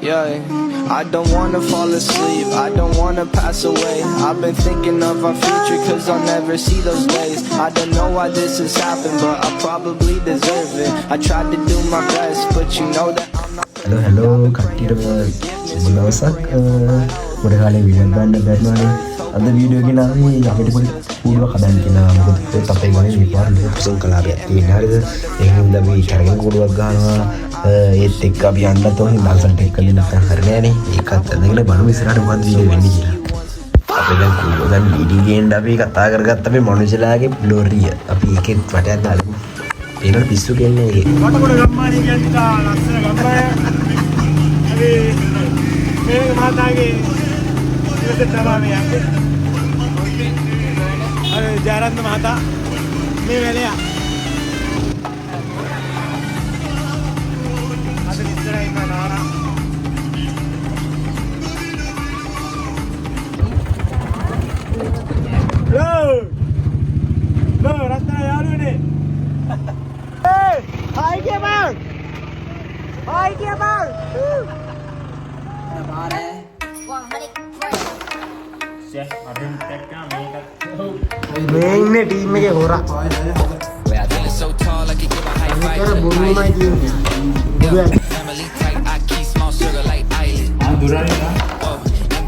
Yeah, I don't wanna fall asleep, I don't wanna pass away. I've been thinking of our future cause I'll never see those days. I don't know why this has happened but I probably deserve it. I tried to do my best but you know that I'm not. Hello කට්ටියටම දවසක් පොඩ කාලේ video ගන්න බැරිවනේ. අද video එක නම් අපිට පොඩි කූඩුවක් හදන්න කියලා මොකද අපේ ගමනේ මේ පාර ලොකුසන් කලාපයක් තියෙන හරියද? ඒකෙන්ද මේ කරගෙන කූඩුවක් ගන්නවා. ඒත් එක්ක අපි යන්නත් ඕනේ ඩාන්සර්ට එක්කලා නැත්නම් හරියන්නේ නැහැ. ඒකත් අදගෙන බලමු ඉස්සරහට මොකද වීඩියෝ වෙන්නේ කියලා. අපි දැන් කූඩුව දැන් වීඩියෝ ගේන්න අපි කතා කරගත්ත අපේ මනුස්සලාගේ ලෝරිය. අපි ඒකෙත් වටයක් දාලා ඒනට පිස්සු කියන්නේ ඒකේ. වටකොට ගම්මානේ කියන්නේ ලස්සන ගම්මාය. අපි මේ මහතාගේ ඉවත තමයි යන්නේ. අර ජයරන්ත මහතා මේ වෙලෙය. අද ඉස්සරහ ඉන්න නාරා. ලෝ රත්නා යාළුවනේ. Hai kia bang. Hai kia bang. Ini team එකේ හොරා. So tall I could give a high five. අර බොරුමයි කියන්නේ. Family tight, I keep small sugar like island. දුරන්නේ නා.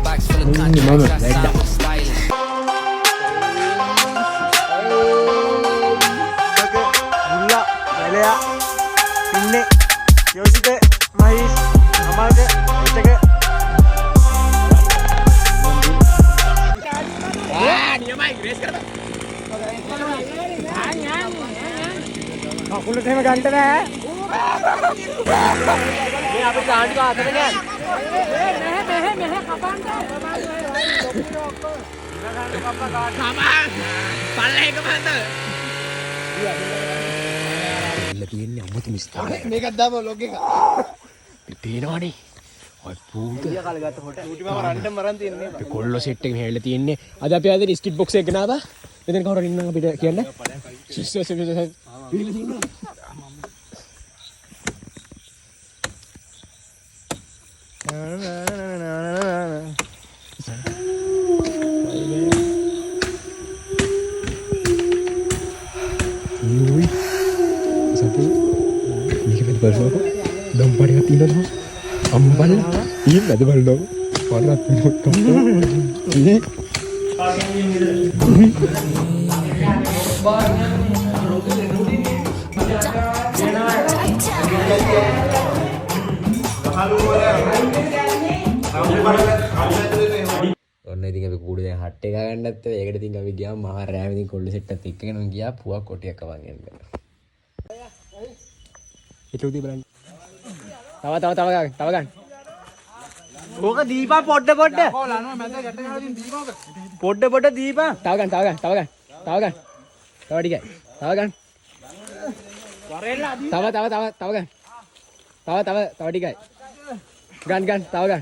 Box full of contracts, got sound stylish. මුල්ලා වැලයා ඉන්නේ යෝසිත මහේෂ් අමාල්ක එතක නියමයි Grace කරලා අකුලට එහෙම ගන්න බෑ මේ අපේ සාන්තික අතට ගන්න මෙහෙ කපන්න පල්ලෙක බඳ ඉල්ල තියෙන්නේ අමුතු මිස්ථානයක්. මේකක් දාම ලොග් එක පේනවනේ. ඔය පූත කාලේ ගත්ත ෆොටෝ ඌටි මම රන්ඩම් මරන් තියන්නේ අපි කොල්ලෝ සෙට් එක මෙහෙල්ල තියෙන්නේ. අද අපි ආද ස්කිට් බොක්ස් එක ගෙනාවා. මෙතන කවුරු ඉන්නම් අපිට කියන්න. Berapa? Dompet yang tinggal tu, ambal, ini ada baldo, warat minut kamu, ini. ඔන්න ඉතින් අපි කූඩු දැන් හට් එක ගන්නත් ඒකට ඉතින් අපි ගියා මහා රෑම ඉතින් කොල්ල සෙට් එකත් එක්කගෙන ගියා පුවක් කොටියක් කවන් එන්න. itu di berani. Tawa gak. ඕක දීපා පොඩ්ඩ පොඩ්ඩ. කො ලනවා මැද ගැට ගහලා දින් දීපාක. පොඩ්ඩ දීපා. Tawa gan. Tawa ටිකයි. Tawa gan. වරෙල්ලා දී. Tawa gan. Tawa ටිකයි. Gan. Tawa gan.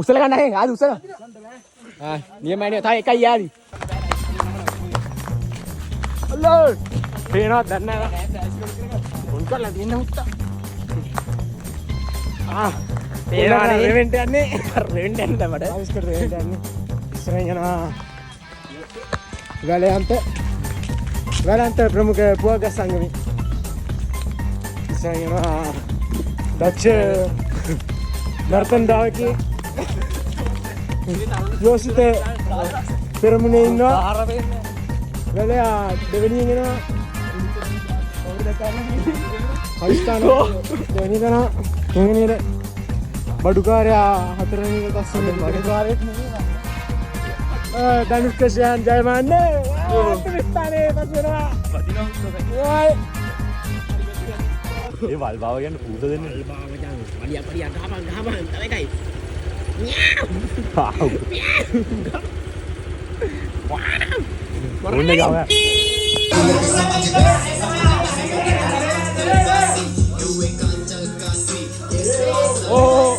Usala gan nahe. Aduh usala. Ah, නියමයි නේ. තව එකයි යාවි. හලෝ. පේනවද දන්නේ නැහැ. ෆෝන් කරලා දින්න උත්තා. ආ තේරෙන්නේ රෙවෙන්ට් යන්නේ. රෙවෙන්ට් යන්න තමයි. ආවිස් කර රෙවෙන්ට් යන්නේ. ඉස්සරහින් යනවා. වැලන්ත ප්‍රමුඛ පුවග සංගමේ. ඉස්සරහින් යනවා. දක්ෂ නර්තන දායකයෙ යෝසිත පෙරමුණේ ඉන්නවා. වැලයා දෙවෙනියෙන් එනවා. Pakistan ini kan ini deh Badukarya hatiran ini tas ini Badukarya Danush Kasyan Jaimane Pakistan ini pas mana woi ini walbawa kan udah deh Padiak kapan tapi kai wow ini kau ya oh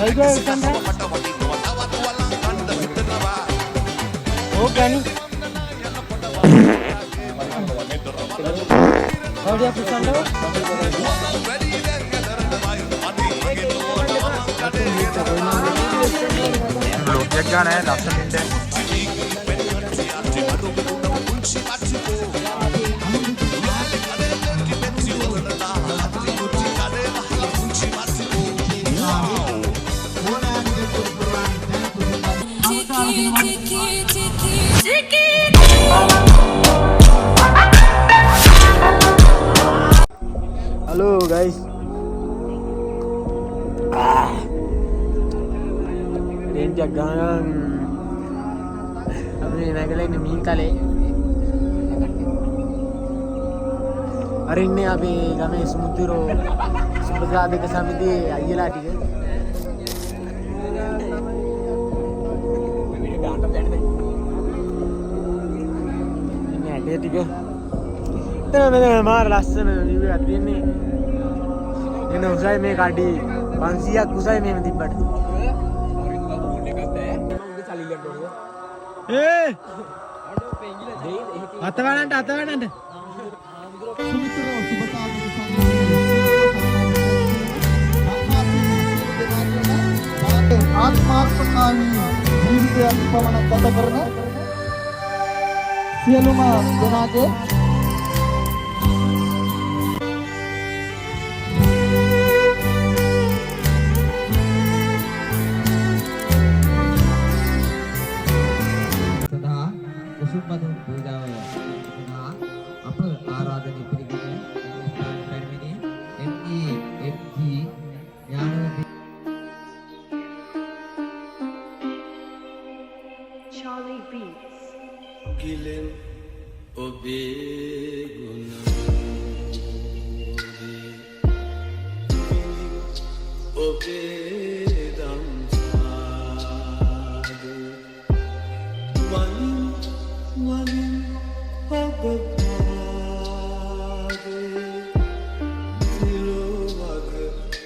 අයිගෝ සන්දා ඕකනි හවුඩියා පුසන්දා ලෝකයක් ගන්න ලස්සනින්ද Halo guys. Renjak gangan. Abi nagalay ni Mintale. Hari ini abi kami Samudro Subhadra Deka Samiti ayyala ටික. ini ada ටික. මෙතන මාර ලස්සන view එකක් තියෙන්නේ. එන උසයි මේ කඩි 500ක් උසයි මේව තිබ්බට. ඒ අතවඩන්ට ආත්මාර්ථකාමී ජීවිතයක් පමණ ගත කරන සියලුම දෙනාගේ සදා කුසුම්බදුන් පූජාව සඳහා අප ආරාධනය පිළිගෙන ස්ථාන පැමිණි MEFG ඥානවදී Charlie Beats. Gillen obe guna obe damsadu wali pagapade silovag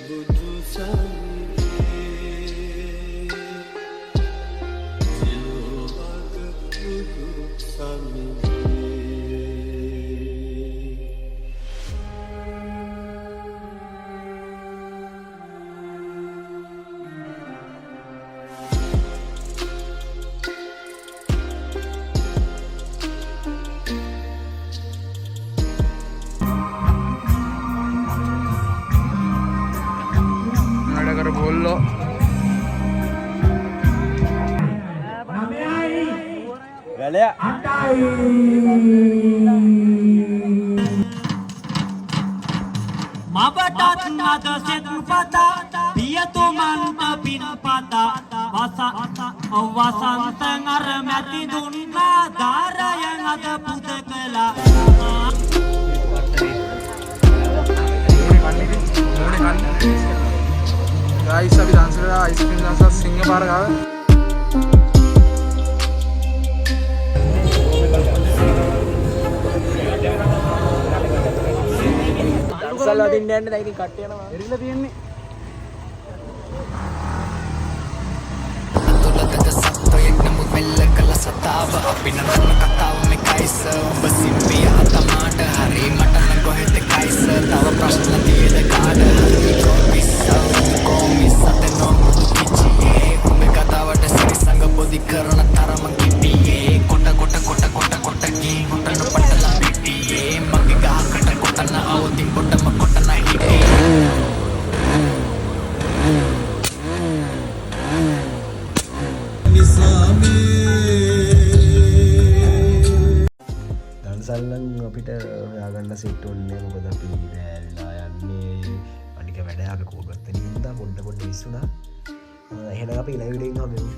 budu samge silovag budu samge වැඩ කර බොල්ලෝ මබටත් අද සෙත් පතා පියතුමන්ට පින් පතා වසන්තන් අර මැති දුන්නා ධාරයන් අද පුද කළා गाइस अभी डांस कर रहा आइसक्रीम डांस सिंह बाहर गावे දන්සල් වදින්න යන්න දැන් ඉතින් කට් යනවා. එරිලා තියෙන්නේ. දන්සල්ලන් අපිට හොයාගන්න සෙට් ඔන්නේ මොකද අපි රැල්ලා යන්නේ අනික වැඩ අපි කෝඩ් ගත්ත නින්දා පොඩ්ඩ විශ්ුණා එහෙනම් අපි ඊළඟ වීඩියෝ එකෙන් හම්බෙමු